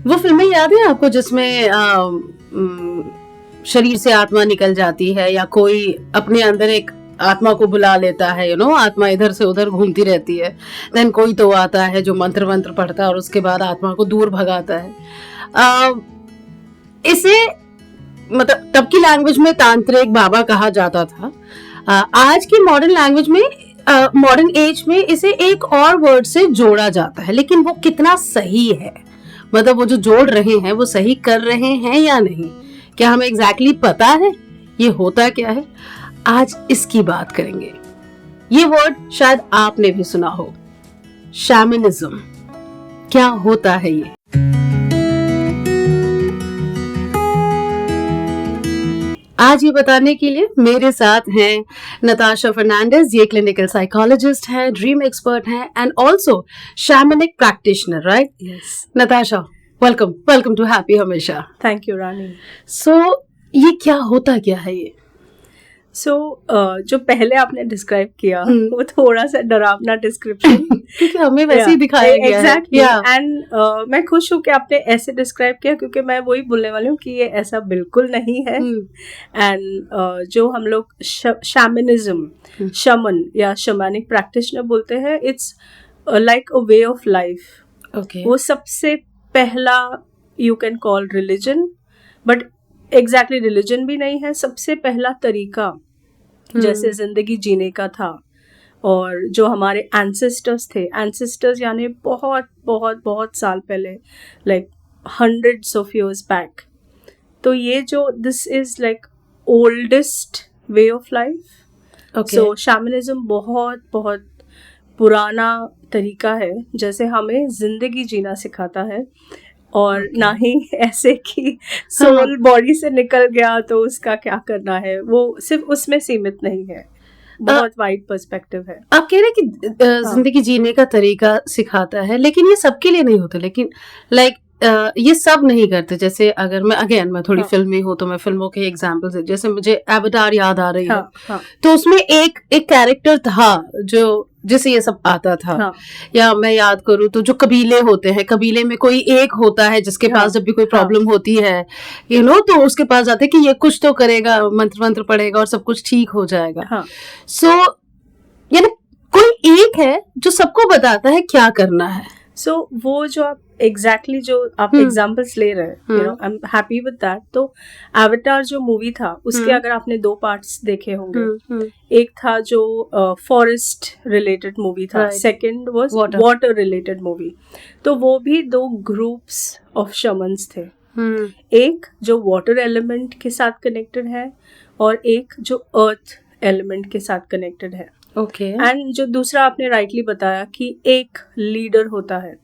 वो फिल्में याद है आपको जिसमें शरीर से आत्मा निकल जाती है या कोई अपने अंदर एक आत्मा को बुला लेता है, आत्मा इधर से उधर घूमती रहती है, देन कोई तो आता है जो मंत्र वंत्र पढ़ता है और उसके बाद आत्मा को दूर भगाता है। इसे मतलब तब की लैंग्वेज में तांत्रिक बाबा कहा जाता था। आज की मॉडर्न लैंग्वेज में, मॉडर्न एज में इसे एक और वर्ड से जोड़ा जाता है, लेकिन वो कितना सही है, मतलब वो जो जोड़ रहे हैं वो सही कर रहे हैं या नहीं, क्या हमें एग्जैक्टली पता है ये होता क्या है? आज इसकी बात करेंगे। ये वर्ड शायद आपने भी सुना हो, शैमनिज्म। क्या होता है ये? आज ये बताने के लिए मेरे साथ हैं नताशा फर्नांडिस। ये क्लिनिकल साइकोलॉजिस्ट है, ड्रीम एक्सपर्ट है and also shamanic practitioner, right? Yes. Natasha, welcome to Happy Hamesha. Thank you Rani. So ये क्या होता क्या है ये? जो पहले आपने डिस्क्राइब किया वो थोड़ा सा डरावना डिस्क्रिप्शन क्योंकि हमें वैसे ही दिखाया गया है। एग्जैक्टली। एंड मैं खुश हूँ कि आपने ऐसे डिस्क्राइब किया, क्योंकि मैं वही बोलने वाली हूँ कि ये ऐसा बिल्कुल नहीं है। एंड जो हम लोग शैमनिज्म, शमन या शमानिक प्रैक्टिशनर बोलते हैं, it's like a way of life. Okay. वो सबसे पहला you can call religion, but exactly religion भी नहीं है, सबसे पहला तरीका जैसे जिंदगी जीने का था। और जो हमारे एंसेस्टर्स यानी बहुत बहुत बहुत साल पहले, like hundreds of years back, तो ये जो this is like oldest way of life. So shamanism बहुत बहुत पुराना तरीका है, जैसे हमें जिंदगी जीना सिखाता है, और ना ही ऐसे कि सोल बॉडी से निकल गया तो उसका क्या करना है, वो सिर्फ उसमें सीमित नहीं है, बहुत वाइड पर्सपेक्टिव है। आप कह रहे हैं कि जिंदगी जीने का तरीका सिखाता है, लेकिन ये सबके लिए नहीं होता। लेकिन ये सब नहीं करते। जैसे अगर मैं थोड़ी फिल्मी हूँ तो मैं फिल्मों के एग्जांपल से, जैसे मुझे एवतार याद आ रही है। तो उसमें एक कैरेक्टर था जो जिसे ये सब आता था। या मैं याद करूँ तो जो कबीले होते हैं, कबीले में कोई एक होता है जिसके पास जब भी कोई प्रॉब्लम होती है, तो उसके पास जाते हैं कि ये कुछ तो करेगा, मंत्र पढ़ेगा और सब कुछ ठीक हो जाएगा। सो यानी कोई एक है जो सबको बताता है क्या करना है। सो वो जो आप एग्जैक्टली जो आप एग्जाम्पल्स ले रहे हैं, I am happy with that. तो एवतार जो मूवी था उसके अगर आपने 2 पार्ट्स देखे होंगे, एक था जो फॉरेस्ट रिलेटेड मूवी था, second was water related movie. तो वो भी 2 ग्रुप्स ऑफ शमन्स थे, एक जो वाटर एलिमेंट के साथ कनेक्टेड है और एक जो अर्थ एलिमेंट के साथ कनेक्टेड है। एंड जो दूसरा आपने राइटली बताया कि एक लीडर होता है,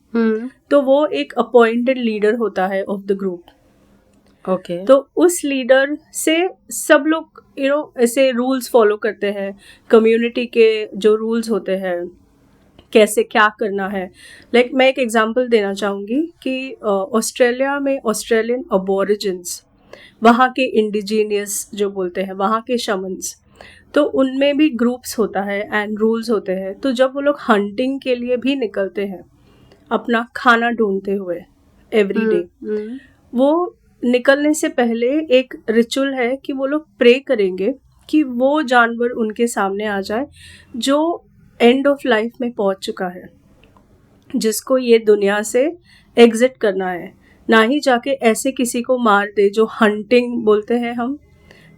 तो वो एक अपॉइंटेड लीडर होता है ऑफ द ग्रुप। तो उस लीडर से सब लोग ऐसे रूल्स फॉलो करते हैं, कम्युनिटी के जो रूल्स होते हैं, कैसे क्या करना है। लाइक मैं एक एग्जांपल देना चाहूँगी कि ऑस्ट्रेलिया में ऑस्ट्रेलियन अबोरिजिन्स, वहाँ के इंडिजीनियस जो बोलते हैं, वहाँ के शमन्स, तो उनमें भी ग्रुप्स होता है एंड रूल्स होते हैं। तो जब वो लोग हंटिंग के लिए भी निकलते हैं अपना खाना ढूंढते हुए एवरी डे, वो निकलने से पहले एक रिचुअल है कि वो लोग प्रे करेंगे कि वो जानवर उनके सामने आ जाए जो एंड ऑफ लाइफ में पहुंच चुका है, जिसको ये दुनिया से एग्जिट करना है, ना ही जाके ऐसे किसी को मार दे जो हंटिंग बोलते हैं हम।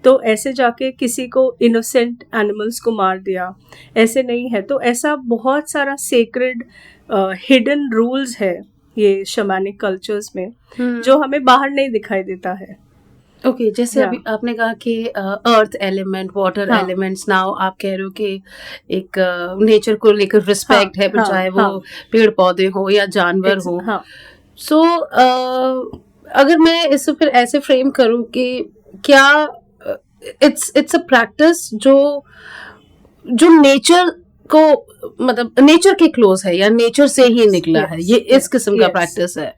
तो ऐसे जाके किसी को इनोसेंट एनिमल्स को मार दिया, ऐसे नहीं है। तो ऐसा बहुत सारा सेक्रेड हिडन रूल्स है ये शमानिक कल्चर्स में, जो हमें बाहर नहीं दिखाई देता है। जैसे अभी आपने कहा कि earth element, water elements, now आप कह रहे हो कि एक नेचर को लेकर रिस्पेक्ट है, चाहे वो पेड़ पौधे हो या जानवर हो। सो अगर मैं इसको फिर ऐसे फ्रेम करूं कि क्या इट्स अ प्रैक्टिस जो नेचर को, मतलब नेचर के क्लोज है या नेचर से ही निकला है, ये इस किस्म का प्रैक्टिस है।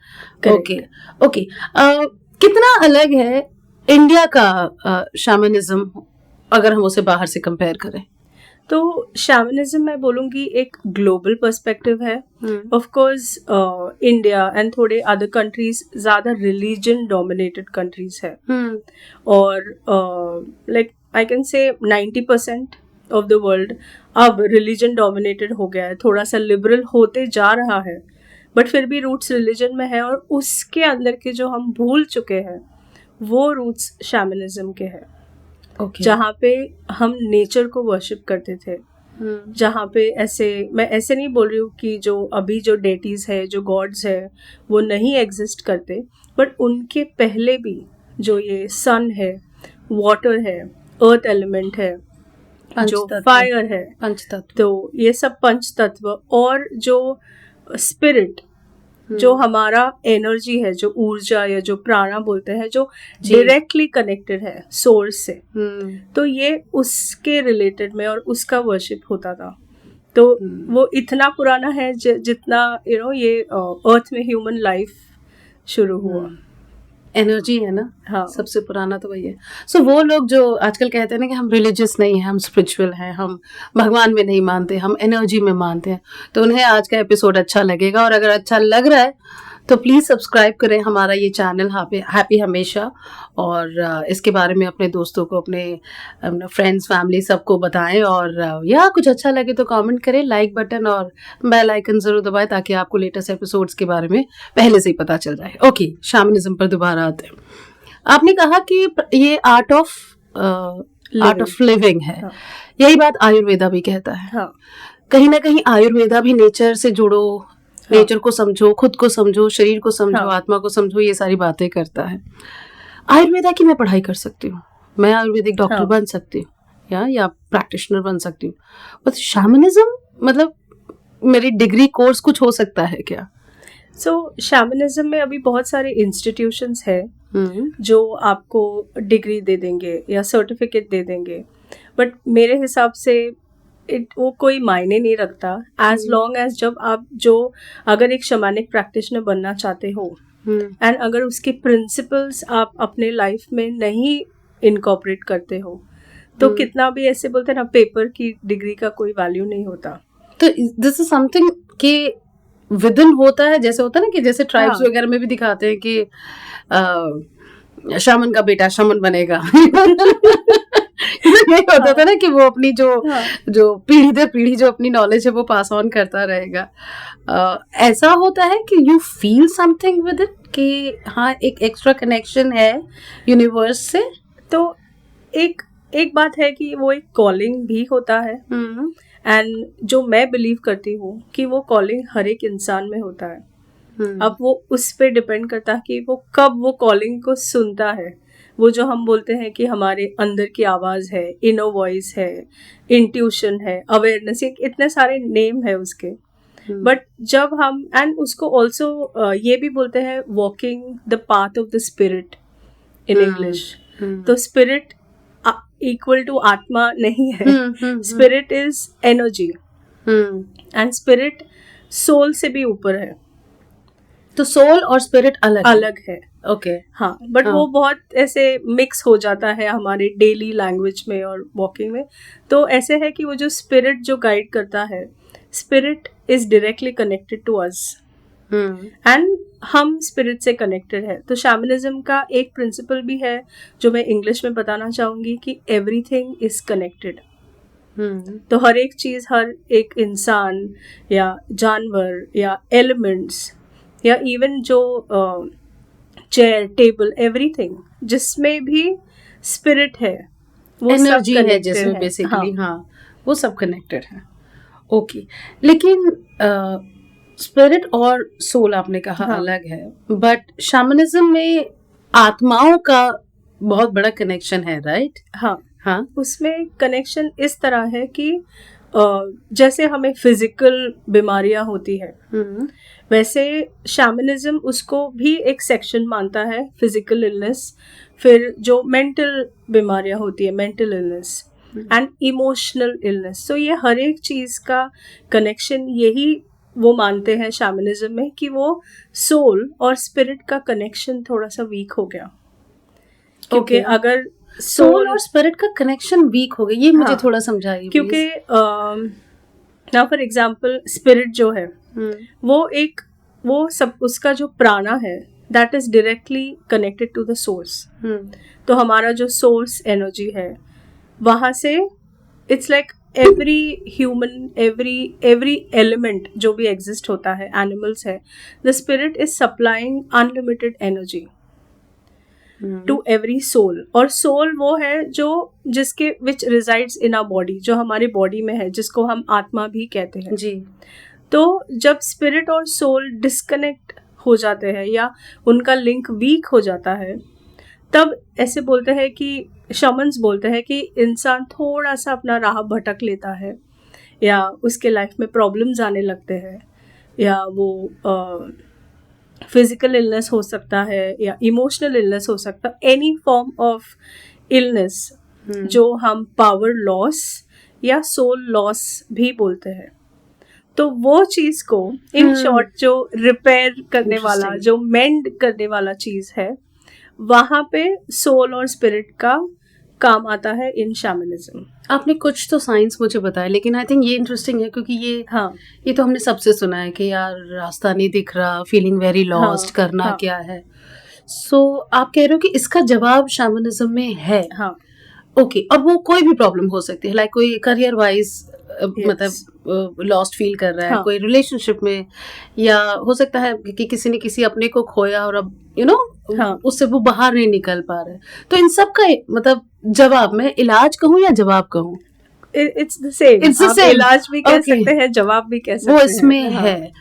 ओके। कितना अलग है इंडिया का शैमनिज्म अगर हम उसे बाहर से कंपेयर करें? तो शैमनिज्म मैं बोलूँगी एक ग्लोबल पर्सपेक्टिव है. ऑफ कोर्स इंडिया एंड थोड़े अदर कंट्रीज ज़्यादा रिलीजन डोमिनेटेड कंट्रीज है, और like I can say 90% of the world अब रिलीजन डोमिनेटेड हो गया है, थोड़ा सा लिबरल होते जा रहा है, बट फिर भी रूट्स रिलीजन में है, और उसके अंदर के जो हम भूल चुके हैं वो रूट्स शैमनिज्म के हैं. जहाँ पे हम नेचर को वर्शिप करते थे, जहाँ पे ऐसे, मैं ऐसे नहीं बोल रही हूँ कि जो अभी जो डेटीज है, जो गॉड्स है, वो नहीं एग्जिस्ट करते, बट उनके पहले भी जो ये सन है, वाटर है, अर्थ एलिमेंट है, जो फायर है, पंचतत्व, तो ये सब पंच तत्व, और जो स्पिरिट, जो हमारा एनर्जी है, जो ऊर्जा या जो प्राणा बोलते हैं, जो डायरेक्टली कनेक्टेड है सोर्स से, तो ये उसके रिलेटेड में और उसका वर्शिप होता था. तो वो इतना पुराना है जितना ये अर्थ में ह्यूमन लाइफ शुरू हुआ. एनर्जी है ना. हाँ, सबसे पुराना तो वही है. सो वो लोग जो आजकल कहते हैं ना कि हम रिलीजियस नहीं है, हम स्पिरिचुअल हैं, हम भगवान में नहीं मानते, हम एनर्जी में मानते हैं, तो उन्हें आज का एपिसोड अच्छा लगेगा. और अगर अच्छा लग रहा है तो प्लीज़ सब्सक्राइब करें हमारा ये चैनल हैप्पी हमेशा, और इसके बारे में अपने दोस्तों को, अपने फ्रेंड्स, फैमिली सबको बताएं, और या कुछ अच्छा लगे तो कमेंट करें, लाइक बटन और बेल आइकन ज़रूर दबाएं ताकि आपको लेटेस्ट एपिसोड्स के बारे में पहले से ही पता चल जाए. ओके, शैमनिज्म पर दोबारा आते हैं. आपने कहा कि ये आर्ट ऑफ लिविंग है. हाँ. यही बात आयुर्वेदा भी कहता है. हाँ. कहीं ना कहीं आयुर्वेदा भी नेचर से जुड़ो, नेचर को समझो, खुद को समझो, शरीर को समझो, आत्मा को समझो, ये सारी बातें करता है. आयुर्वेदा की मैं पढ़ाई कर सकती हूँ, मैं आयुर्वेदिक डॉक्टर बन सकती हूँ, या प्रैक्टिशनर बन सकती हूँ, बट शैमनिज्म मतलब मेरी डिग्री कोर्स कुछ हो सकता है क्या? सो शैमनिज्म में अभी बहुत सारे इंस्टीट्यूशंस है जो आपको डिग्री दे देंगे या सर्टिफिकेट दे देंगे, बट मेरे हिसाब से वो कोई मायने नहीं रखता एज लॉन्ग एज जब आप अगर एक शमानिक प्रैक्टिशनर बनना चाहते हो एंड अगर उसके प्रिंसिपल्स आप अपने लाइफ में नहीं इनकॉर्पोरेट करते हो, तो कितना भी ऐसे बोलते हैं ना, पेपर की डिग्री का कोई वैल्यू नहीं होता. तो दिस इज समथिंग कि विदिन होता है, जैसे होता है ना कि जैसे ट्राइब्स वगैरह में भी दिखाते हैं कि शामन का बेटा शामन बनेगा. नहीं होता था ना कि वो अपनी जो पीढ़ी दर पीढ़ी जो अपनी नॉलेज है वो पास ऑन करता रहेगा. ऐसा होता है कि you feel something with it, कि हाँ एक एक्स्ट्रा कनेक्शन है यूनिवर्स से. तो एक बात है कि वो एक कॉलिंग भी होता है, एंड जो मैं बिलीव करती हूँ कि वो कॉलिंग हर एक इंसान में होता है. अब वो उस पे डिपेंड करता है कि वो कब वो कॉलिंग को सुनता है. वो जो हम बोलते हैं कि हमारे अंदर की आवाज़ है, इनर वॉइस है, इंट्यूशन है, अवेयरनेस, इतने सारे नेम है उसके. बट जब हम, एंड उसको ऑल्सो ये भी बोलते हैं walking the path of the spirit in English. तो स्पिरिट इक्वल टू आत्मा नहीं है. Spirit is energy, and spirit soul से भी ऊपर है. तो सोल और स्पिरिट अलग है. ओके. हाँ, बट वो बहुत ऐसे मिक्स हो जाता है हमारे डेली लैंग्वेज में और वॉकिंग में. तो ऐसे है कि वो जो स्पिरिट जो गाइड करता है, spirit is directly connected to us, and हम स्पिरिट से कनेक्टेड है. तो शैमनिज्म का एक प्रिंसिपल भी है जो मैं इंग्लिश में बताना चाहूँगी कि एवरीथिंग इज कनेक्टेड. तो हर एक चीज़, हर एक इंसान या जानवर या एलिमेंट्स या इवन जो चेयर, टेबल, एवरीथिंग जिसमें भी स्पिरिट है, वो एनर्जी है जिसमें बेसिकली. हाँ, वो सब कनेक्टेड है. ओके. लेकिन स्पिरिट और सोल आपने कहा अलग है, बट शैमनिज्म में आत्माओं का बहुत बड़ा कनेक्शन है, राइट? हाँ, उसमें कनेक्शन इस तरह है कि जैसे हमें फिजिकल बीमारियां होती है, वैसे शैमनिज्म उसको भी एक सेक्शन मानता है, फिजिकल इलनेस. फिर जो मेंटल बीमारियां होती है, mental illness and emotional illness. तो ये हर एक चीज़ का कनेक्शन यही वो मानते हैं शैमनिज्म में कि वो सोल और स्पिरिट का कनेक्शन थोड़ा सा वीक हो गया. क्योंकि अगर सोल और स्पिरिट का कनेक्शन वीक हो गया, ये मुझे थोड़ा समझाइए क्योंकि नाउ फॉर एग्जांपल स्पिरिट जो है वो सब उसका जो प्राणा है that is directly connected to the source. तो हमारा जो सोर्स एनर्जी है वहां से it's like every human every element जो भी एग्जिस्ट होता है, एनिमल्स है, the spirit is supplying unlimited energy to every soul. और सोल वो है जो जिसके which resides in our body, जो हमारी बॉडी में है, जिसको हम आत्मा भी कहते हैं जी। तो जब स्पिरिट और सोल डिस्कनेक्ट हो जाते हैं या उनका लिंक वीक हो जाता है, तब ऐसे बोलते हैं कि शमन्स बोलते हैं कि इंसान थोड़ा सा अपना राह भटक लेता है, या उसके लाइफ में प्रॉब्लम्स आने लगते हैं, या वो फिजिकल इलनेस हो सकता है या इमोशनल इलनेस हो सकता है, एनी फॉर्म ऑफ इलनेस जो हम पावर लॉस या सोल लॉस भी बोलते हैं। तो वो चीज को इन शॉर्ट जो रिपेयर करने वाला, जो मेंड करने वाला चीज है, वहां पे सोल और स्पिरिट का काम आता है इन शैमनिज्म। आपने कुछ तो साइंस मुझे बताया, लेकिन आई थिंक ये इंटरेस्टिंग है क्योंकि ये तो हमने सबसे सुना है कि यार रास्ता नहीं दिख रहा, फीलिंग वेरी लॉस्ट, करना क्या है। सो आप कह रहे हो कि इसका जवाब शैमनिज्म में है। ओके, और वो कोई भी प्रॉब्लम हो सकती है, लाइक कोई करियर वाइज मतलब लॉस्ट फील कर रहा है, कोई रिलेशनशिप में, या हो सकता है कि किसी ने किसी अपने को खोया और अब उससे वो बाहर नहीं निकल पा रहे। तो इन सब का मतलब जवाब, मैं इलाज कहूँ या जवाब कहूँ? It's the same. इलाज भी कह सकते हैं, जवाब भी कह सकते हैं, वो इसमें है।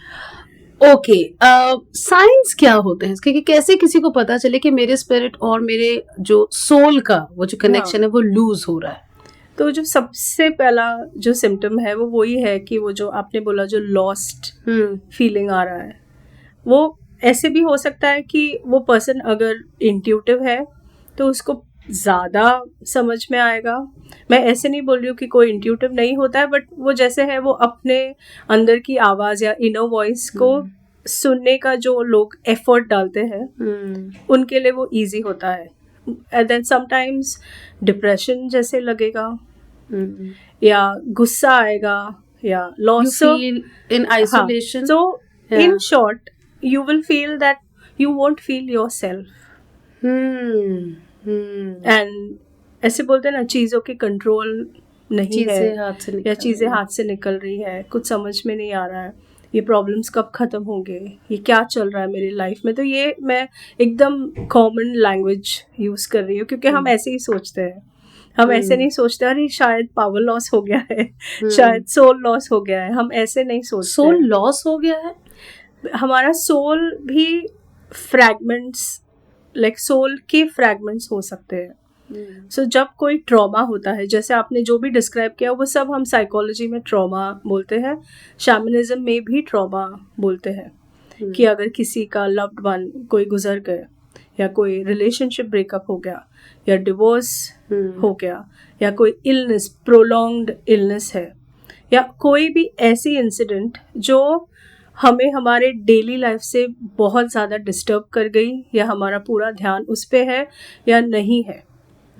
ओके, साइंस क्या होते हैं इसके, कि कैसे किसी को पता चले कि मेरे स्पिरिट और मेरे जो सोल का वो जो कनेक्शन है वो लूज हो रहा है? तो जो सबसे पहला जो सिम्टम है वो वही है कि वो जो आपने बोला जो लॉस्ट फीलिंग आ रहा है, वो ऐसे भी हो सकता है कि वो पर्सन अगर इंट्यूटिव है तो उसको ज़्यादा समझ में आएगा। मैं ऐसे नहीं बोल रही हूँ कि कोई इंट्यूटिव नहीं होता है, बट वो जैसे है वो अपने अंदर की आवाज़ या इनर वॉइस को सुनने का जो लोग एफर्ट डालते हैं उनके लिए वो इजी होता है। एंड देन समटाइम्स डिप्रेशन जैसे लगेगा, या गुस्सा आएगा, या loss in isolation. So in short you will feel that you won't feel yourself. And ऐसे बोलते हैं ना, चीज़ों के कंट्रोल नहीं है, या चीज़ें हाथ से निकल रही है, कुछ समझ में नहीं आ रहा है, ये प्रॉब्लम्स कब ख़त्म होंगे, ये क्या चल रहा है मेरी लाइफ में। तो ये मैं एकदम कॉमन लैंग्वेज यूज़ कर रही हूँ, क्योंकि हम ऐसे ही सोचते हैं। हम ऐसे नहीं सोचते अरे शायद पावर लॉस हो गया है, शायद सोल लॉस हो गया है, हम ऐसे नहीं सोचते। सोल लॉस हो गया है? हमारा सोल भी फ्रैगमेंट्स, लाइक सोल के फ्रैगमेंट्स हो सकते हैं। सो जब कोई ट्रॉमा होता है, जैसे आपने जो भी डिस्क्राइब किया वो सब हम साइकोलॉजी में ट्रॉमा बोलते हैं, शैमनिज्म में भी ट्रॉमा बोलते हैं। कि अगर किसी का लव्ड वन कोई गुजर गए, या कोई रिलेशनशिप ब्रेकअप हो गया, या डिवोर्स हो गया, या कोई इलनेस, प्रोलॉन्ग्ड इलनेस है, या कोई भी ऐसी इंसिडेंट जो हमें हमारे डेली लाइफ से बहुत ज़्यादा डिस्टर्ब कर गई, या हमारा पूरा ध्यान उस पे है या नहीं है,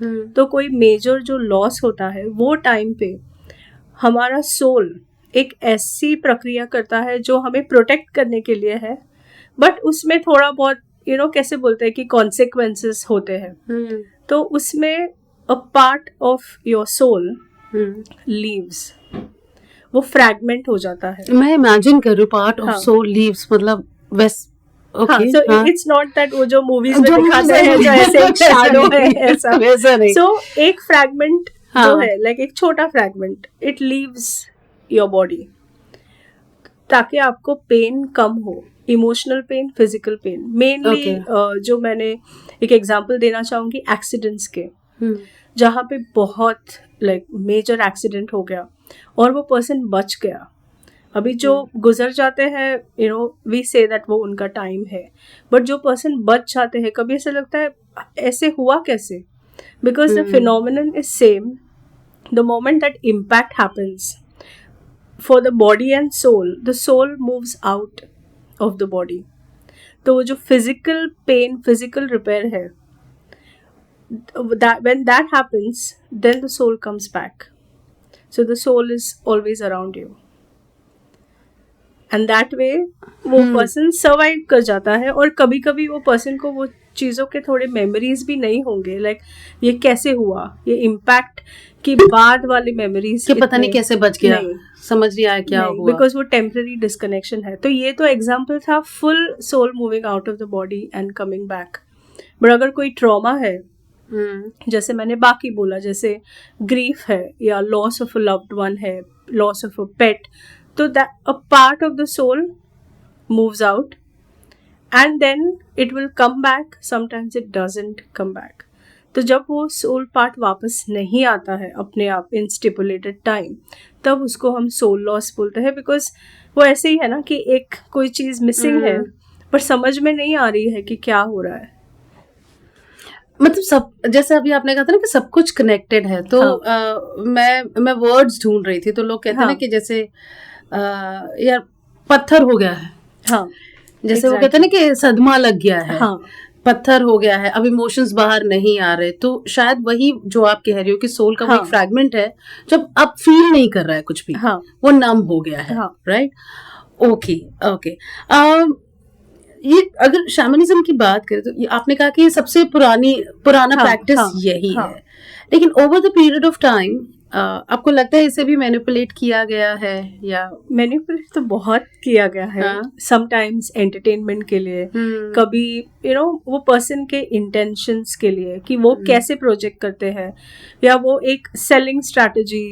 तो कोई मेजर जो लॉस होता है वो टाइम पे हमारा सोल एक ऐसी प्रक्रिया करता है जो हमें प्रोटेक्ट करने के लिए है, बट उसमें थोड़ा बहुत कैसे बोलते हैं कि कॉन्सिक्वेंसेस होते हैं। तो उसमें a part of your soul leaves, वो फ्रैगमेंट हो जाता है। मैं इमेजिन कर रही हूँ पार्ट ऑफ सोल लीव्स, मतलब वैस सो इट्स नॉट दैट वो जो मूवीज में दिखाते हैं जो ऐसे एक शैडो है, ऐसा वैसा नहीं। सो एक फ्रैगमेंट जो है, लाइक एक छोटा fragment, it leaves your body ताकि आपको पेन कम हो, emotional pain, physical pain mainly. जो मैंने एक एग्जांपल देना चाहूंगी एक्सीडेंट्स के, जहाँ पे बहुत लाइक मेजर एक्सीडेंट हो गया और वो पर्सन बच गया। अभी जो गुजर जाते हैं वी से दैट वो उनका टाइम है, बट जो पर्सन बच जाते हैं कभी ऐसा लगता है ऐसे हुआ कैसे, because the phenomenon is same. The moment that impact happens for the body and soul, the soul moves out of the body. तो वो जो फिजिकल पेन, फिजिकल रिपेयर है, when that happens, then the soul comes back. So the soul is always around you. And that way वो person survive कर जाता है. और कभी कभी वो पर्सन को वो चीज़ों के थोड़े मेमोरीज भी नहीं होंगे, लाइक ये कैसे हुआ, ये इम्पैक्ट के बाद वाली मेमोरीज कि पता नहीं कैसे बच गया, समझ नहीं आया क्या हुआ, बिकॉज वो टेम्पररी डिस्कनेक्शन है. तो ये तो एग्जाम्पल था full soul moving out of the body and coming back. But अगर कोई ट्रॉमा है, जैसे मैंने बाकी बोला, जैसे ग्रीफ है या loss of a loved one है, लॉस ऑफ अ पेट, तो that a part of the soul moves out and then it will come back. Sometimes it doesn't come back. तो जब वो सोल पार्ट वापस नहीं आता है अपने आप इन स्टिपुलेटेड टाइम, तब उसको हम सोल लॉस बोलते हैं. बिकॉज वो ऐसे ही है ना कि एक कोई चीज़ मिसिंग है पर समझ में नहीं आ रही है कि क्या हो रहा है. मतलब सब, जैसे अभी आपने कहा था ना कि सब कुछ कनेक्टेड है, तो मैं वर्ड्स ढूंढ रही थी, तो लोग कहते हैं ना कि जैसे यार पत्थर हो गया है, जैसे वो कहते हैं ना कि सदमा लग गया है, पत्थर हो गया है, अब इमोशंस बाहर नहीं आ रहे. तो शायद वही जो आप कह रही हो कि सोल का वो एक फ्रैगमेंट है जब अब फील नहीं कर रहा है कुछ भी, वो नम हो गया है. राइट. ओके. ये अगर शैमनिज्म की बात करें तो आपने कहा कि ये सबसे पुराना प्रैक्टिस यही है, लेकिन over the period of time आपको लगता है इसे भी मैनिपुलेट किया गया है? या मैनिपुलेट तो बहुत किया गया है, समटाइम्स एंटरटेनमेंट के लिए, कभी वो पर्सन के इंटेंशंस के लिए कि वो कैसे प्रोजेक्ट करते हैं, या वो एक सेलिंग स्ट्रैटेजी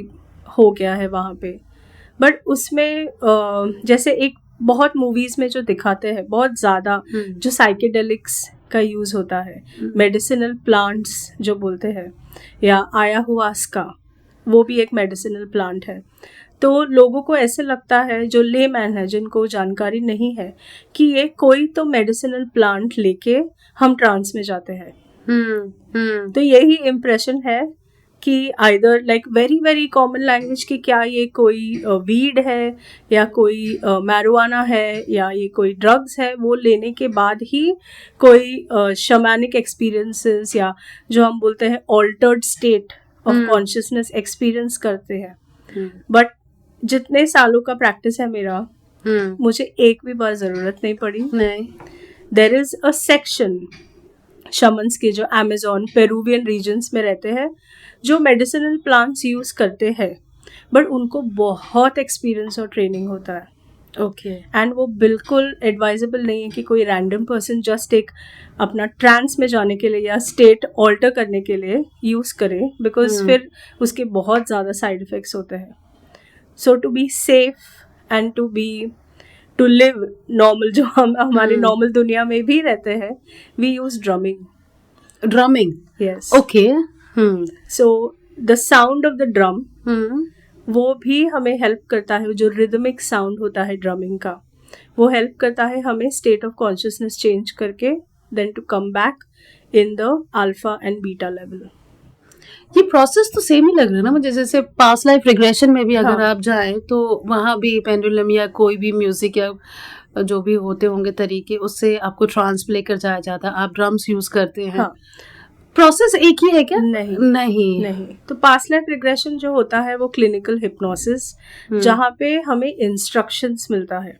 हो गया है वहाँ पे. बट उसमें जैसे एक बहुत मूवीज में जो दिखाते हैं बहुत ज़्यादा जो साइकेडेलिक्स का यूज़ होता है, मेडिसिनल प्लांट्स जो बोलते हैं, या ayahuasca, वो भी एक मेडिसिनल प्लांट है. तो लोगों को ऐसे लगता है, जो लेमैन है जिनको जानकारी नहीं है, कि ये कोई तो मेडिसिनल प्लांट लेके हम ट्रांस में जाते हैं. तो यही इम्प्रेशन है कि either like very very common language कि क्या ये कोई वीड है या कोई मैरिजुआना है या ये कोई ड्रग्स है, वो लेने के बाद ही कोई शमानिक एक्सपीरियंसेस या जो हम बोलते हैं altered state of consciousness experience करते हैं. बट जितने सालों का प्रैक्टिस है मेरा, मुझे एक भी बार ज़रूरत नहीं पड़ी. देयर इज़ अ सेक्शन शमन्स के जो अमेजोन पेरूवियन रीजन्स में रहते हैं, जो मेडिसिनल प्लांट्स यूज़ करते हैं, बट उनको बहुत एक्सपीरियंस और ट्रेनिंग होता है. ओके. एंड वो बिल्कुल एडवाइजेबल नहीं है कि कोई रैंडम पर्सन जस्ट एक अपना ट्रांस में जाने के लिए या स्टेट ऑल्टर करने के लिए यूज़ करे, बिकॉज फिर उसके बहुत ज़्यादा साइड इफ़ेक्ट्स होते हैं. So to be safe and to live normal, जो हम हमारी नॉर्मल दुनिया में भी रहते हैं, we use drumming. Yes. Okay. So the sound of the drum, वो भी हमें हेल्प करता है. जो रिदमिक साउंड होता है ड्रमिंग का, वो हेल्प करता है हमें स्टेट ऑफ कॉन्शियसनेस चेंज करके then to come back in the alpha and beta level. ये प्रोसेस तो सेम ही लग रहा है ना मुझे, जैसे पास्ट लाइफ रिग्रेशन में भी अगर आप जाएं तो वहाँ भी पेंडुलम या कोई भी म्यूजिक या जो भी होते होंगे तरीके, उससे आपको ट्रांस प्ले कर जाया जाता है, आप ड्रम्स यूज करते हैं. प्रोसेस एक ही है क्या? नहीं. तो पास्ट लाइफ रिग्रेशन जो होता है वो क्लिनिकल हिप्नोसिस, जहाँ पे हमें इंस्ट्रक्शंस मिलता है.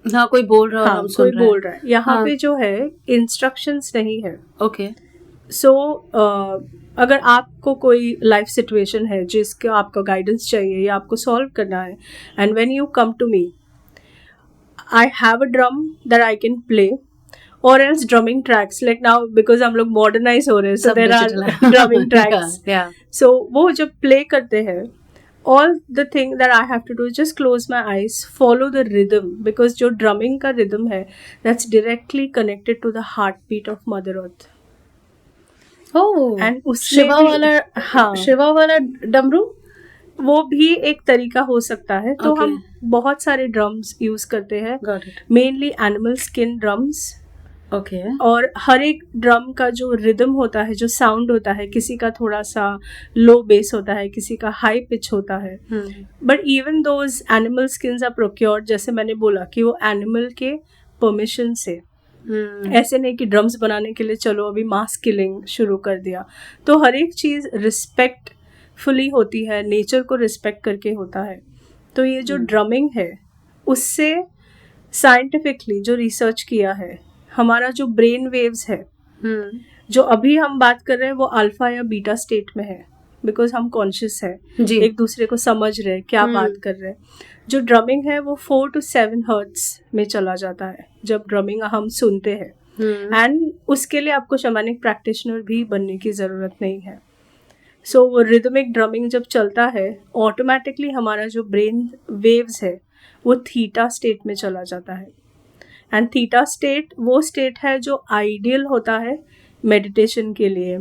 हाँ, कोई बोल रहा है, हम सुन रहे हैं. बोल रहा है. यहाँ पे जो है इंस्ट्रक्शंस नहीं है. ओके. सो अगर आपको कोई लाइफ सिचुएशन है जिसका आपका गाइडेंस चाहिए या आपको सॉल्व करना है, and when you come to me, I have a drum that I can play, or else drumming tracks, like now because हम लोग modernize हो रहे हैं, so there are drumming tracks. So वो जब play करते हैं, all the thing that I have to do is just close my eyes, follow the rhythm, because जो drumming का rhythm है, that's directly connected to the heartbeat of Mother Earth. And Shiva वाला डमरू, वो भी एक तरीका हो सकता है. तो हम बहुत सारे ड्रम्स यूज करते हैं, मेनली एनिमल स्किन ड्रम्स. और हर एक ड्रम का जो रिदम होता है, जो साउंड होता है, किसी का थोड़ा सा लो बेस होता है, किसी का हाई पिच होता है. But even those animal skins are procured, जैसे मैंने बोला कि वो एनिमल के परमिशन से, ऐसे नहीं कि ड्रम्स बनाने के लिए चलो अभी मास किलिंग शुरू कर दिया। तो हर एक चीज़ रिस्पेक्टफुली होती है, नेचर को रिस्पेक्ट करके होता है। तो ये जो ड्रमिंग है उससे साइंटिफिकली जो रिसर्च किया है, हमारा जो ब्रेन वेव्स है जो अभी हम बात कर रहे हैं वो अल्फा या बीटा स्टेट में है, बिकॉज हम कॉन्शियस है, एक दूसरे को समझ रहे हैं, क्या बात कर रहे हैं। जो ड्रमिंग है वो 4 to 7 हर्ट्ज में चला जाता है जब ड्रमिंग हम सुनते हैं। एंड उसके लिए आपको शैमानिक प्रैक्टिशनर भी बनने की ज़रूरत नहीं है। सो वो रिदमिक ड्रमिंग जब चलता है ऑटोमेटिकली हमारा जो ब्रेन वेव्स है वो थीटा स्टेट में चला जाता है। एंड थीटा स्टेट वो स्टेट है जो आइडियल होता है मेडिटेशन के लिए।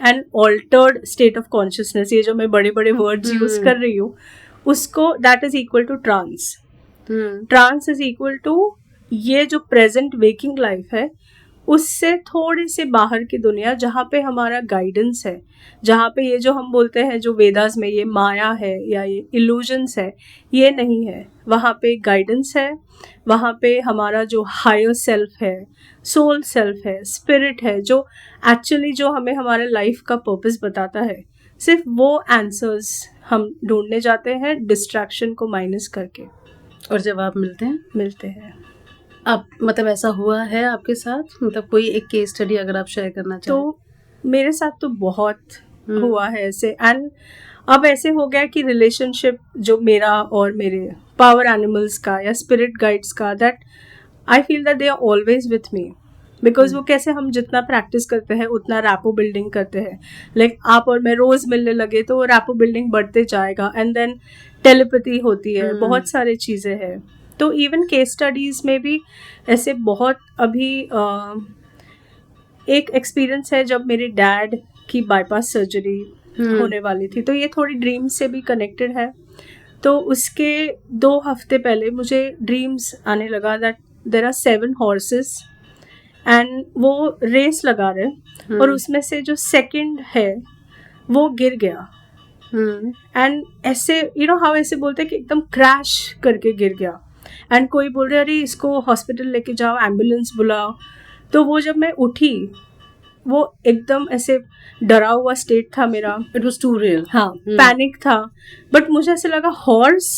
And altered state of consciousness, ये जो मैं बड़े बड़े वर्ड्स यूज कर रही हूँ, उसको that is equal to trance. Trance is equal to ये जो प्रेजेंट वेकिंग लाइफ है उससे थोड़े से बाहर की दुनिया, जहाँ पे हमारा गाइडेंस है, जहाँ पे ये जो हम बोलते हैं जो वेदास में ये माया है या ये इल्यूजन्स है, ये नहीं है। वहाँ पे गाइडेंस है, वहाँ पे हमारा जो हायर सेल्फ है, सोल सेल्फ है, स्पिरिट है, जो एक्चुअली जो हमें हमारे लाइफ का पर्पस बताता है। सिर्फ वो आंसर्स हम ढूंढने जाते हैं डिस्ट्रैक्शन को माइनस करके, और जब आप मिलते हैं अब मतलब ऐसा हुआ है आपके साथ? मतलब कोई एक केस स्टडी अगर आप शेयर करना चाहें। तो मेरे साथ तो बहुत हुआ है ऐसे। एंड अब ऐसे हो गया कि रिलेशनशिप जो मेरा और मेरे पावर एनिमल्स का या स्पिरिट गाइड्स का, that I feel that they are always with me. Because वो कैसे, हम जितना प्रैक्टिस करते हैं उतना रैपो बिल्डिंग करते हैं। लाइक आप और मैं रोज मिलने लगे तो वो रैपो बिल्डिंग बढ़ते जाएगा। एंड देन टेलीपैथी होती है, बहुत सारी चीज़ें हैं। तो इवन केस स्टडीज़ में भी ऐसे बहुत अभी एक एक्सपीरियंस है जब मेरे डैड की बाईपास सर्जरी होने वाली थी। तो ये थोड़ी ड्रीम से भी कनेक्टेड है। तो उसके 2 हफ्ते पहले मुझे ड्रीम्स आने लगा that there are 7 horses and वो रेस लगा रहे और उसमें से जो सेकंड है वो गिर गया। एंड ऐसे यू नो हाउ ऐसे बोलते हैं कि एकदम क्रैश करके गिर गया। एंड कोई बोल रहे अरे इसको हॉस्पिटल लेके जाओ, एम्बुलेंस बुलाओ। तो वो जब मैं उठी वो एकदम ऐसे डरा हुआ स्टेट था मेरा। It was too real. हाँ, पैनिक था। बट मुझे ऐसे लगा हॉर्स,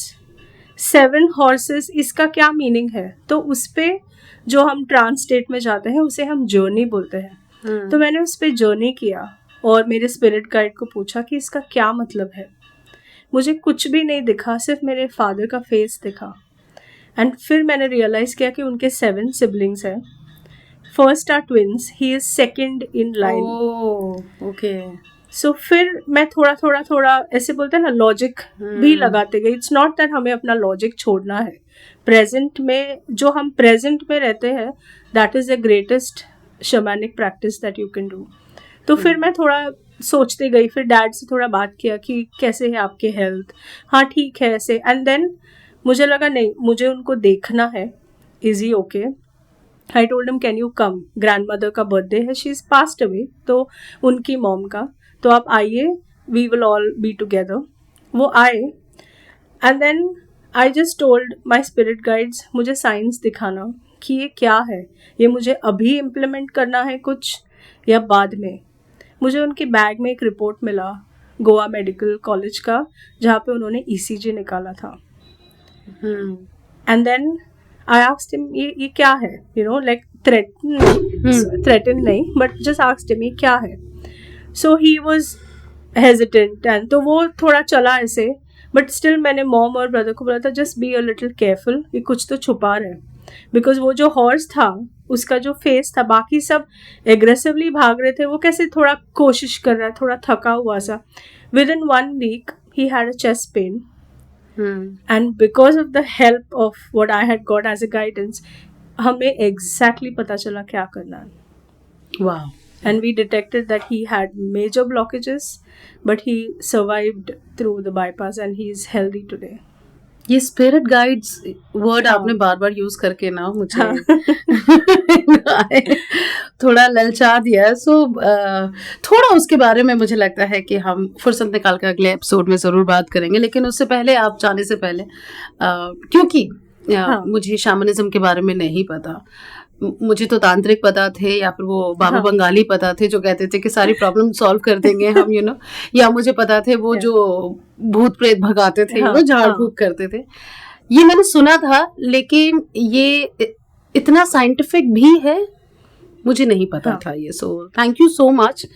7 हॉर्सेस, इसका क्या मीनिंग है? तो उस पर जो हम ट्रांस स्टेट में जाते हैं उसे हम जर्नी बोलते हैं। तो मैंने उस पर जर्नी किया और मेरे स्पिरिट गाइड को पूछा कि इसका क्या मतलब है। मुझे कुछ भी नहीं दिखा, सिर्फ मेरे फादर का फेस दिखा। एंड फिर मैंने रियलाइज किया कि उनके 7 सिबलिंग्स हैं। First are twins, he is second in line. Okay. So फिर मैं थोड़ा ऐसे बोलते हैं ना, लॉजिक भी लगाते गई। इट्स नॉट दैट हमें अपना लॉजिक छोड़ना है। प्रेजेंट में जो हम प्रेजेंट में रहते हैं, that is the greatest shamanic practice that you can do. तो फिर मैं थोड़ा सोचते गई, फिर डैड से थोड़ा बात किया कि कैसे है आपके हेल्थ। हाँ ठीक है ऐसे। एंड देन मुझे लगा नहीं, मुझे उनको देखना है, is he okay. I told him can you come, grandmother का बर्थडे है, शी इज पास्ड अवे, तो उनकी मॉम का, तो आप आइए, we will all be together. वो आए and then I just told my spirit guides, मुझे साइंस दिखाना कि ये क्या है, ये मुझे अभी इम्प्लीमेंट करना है कुछ या बाद में। मुझे उनके बैग में एक रिपोर्ट मिला गोवा मेडिकल कॉलेज का, जहाँ पे उन्होंने ECG निकाला था। And then I asked him ये क्या है, यू नो, लाइक थ्रेटन नहीं, बट जस्ट आस्क्ड हिम ये क्या है। So he was hesitant and तो वो थोड़ा चला ऐसे, बट स्टिल मैंने मॉम और ब्रदर को बोला था just be a little careful, ये कुछ तो छुपा रहे। बिकॉज वो जो हॉर्स था उसका जो फेस था, बाकी सब एग्रेसिवली भाग रहे थे, वो कैसे थोड़ा कोशिश कर रहा है, थोड़ा थका हुआ सा। Within 1 week he had a chest pain. And because of the help of what I had got as a guidance, हमें एग्जैक्टली पता चला क्या करना है। वाह। And we detected that he had major blockages, but he survived through the bypass and he is healthy today. ये spirit guides word आपने बार बार use करके ना मुझे थोड़ा ललचा दिया। सो थोड़ा उसके बारे में मुझे लगता है कि हम फुर्सत निकाल कर अगले एपिसोड में ज़रूर बात करेंगे। लेकिन उससे पहले, आप जाने से पहले, क्योंकि मुझे शैमनिज्म के बारे में नहीं पता, मुझे तो तांत्रिक पता थे या फिर वो बाबा बंगाली पता थे जो कहते थे कि सारी प्रॉब्लम सॉल्व कर देंगे हम, या मुझे पता थे वो जो भूत प्रेत भगाते थे, झाड़ फूक करते थे, ये मैंने सुना था, लेकिन ये इतना साइंटिफिक भी है मुझे नहीं पता था ये। So thank you so much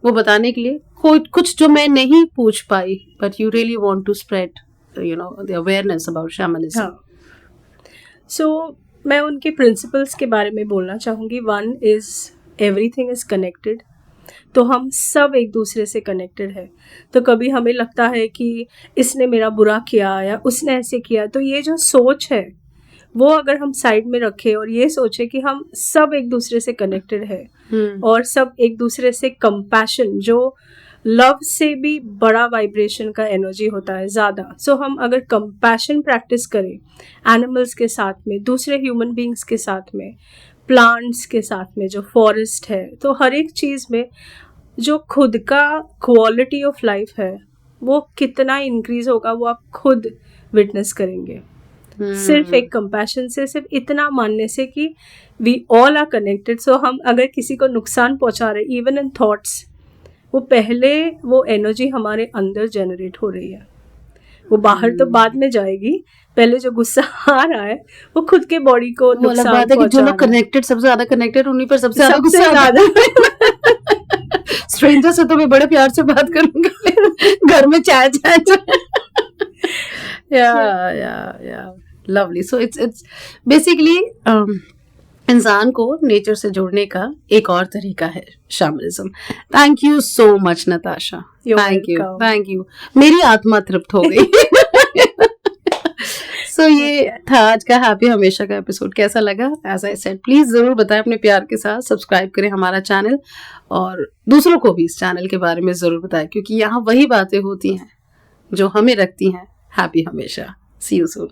वो बताने के लिए। कुछ जो मैं नहीं पूछ पाई, but you really want to spread the awareness about shamanism. So मैं उनके प्रिंसिपल्स के बारे में बोलना चाहूँगी। One is everything is connected, तो हम सब एक दूसरे से कनेक्टेड है। तो कभी हमें लगता है कि इसने मेरा बुरा किया या उसने ऐसे किया, तो ये जो सोच है वो अगर हम साइड में रखें और ये सोचे कि हम सब एक दूसरे से कनेक्टेड है और सब एक दूसरे से कंपैशन, जो लव से भी बड़ा वाइब्रेशन का एनर्जी होता है ज़्यादा। सो हम अगर कंपैशन प्रैक्टिस करें एनिमल्स के साथ में, दूसरे ह्यूमन बींग्स के साथ में, प्लांट्स के साथ में, जो फॉरेस्ट है, तो हर एक चीज़ में जो खुद का क्वालिटी ऑफ लाइफ है वो कितना इंक्रीज होगा वो आप खुद विटनेस करेंगे। सिर्फ एक कंपैशन से, सिर्फ इतना मानने से कि वी ऑल आर कनेक्टेड। सो हम अगर किसी को नुकसान पहुंचा रहे इवन इन थॉट्स, वो पहले वो एनर्जी हमारे अंदर जनरेट हो रही है, वो बाहर तो बाद में जाएगी, पहले जो गुस्सा आ रहा है वो खुद के बॉडी को नुकसान पहुंचा रहा है। जो लोग कनेक्टेड, सबसे ज्यादा कनेक्टेड, उन्हीं पर सबसे ज्यादा गुस्सा आता है। स्ट्रेंजर से तो मैं बड़े प्यार से बात करूंगा, घर में चाय या लवली। सो इट्स बेसिकली इंसान को नेचर से जोड़ने का एक और तरीका है shamanism. Thank you so much Natasha, thank you, मेरी आत्मा तृप्त हो गई। सो ये था आज का हैप्पी हमेशा का एपिसोड। कैसा लगा? एज आई सेड, प्लीज जरूर बताएं अपने प्यार के साथ, सब्सक्राइब करें हमारा चैनल और दूसरों को भी इस चैनल के बारे में जरूर बताएं, क्योंकि यहाँ वही बातें होती हैं जो हमें रखती हैं हैप्पी हमेशा। सी यू सून।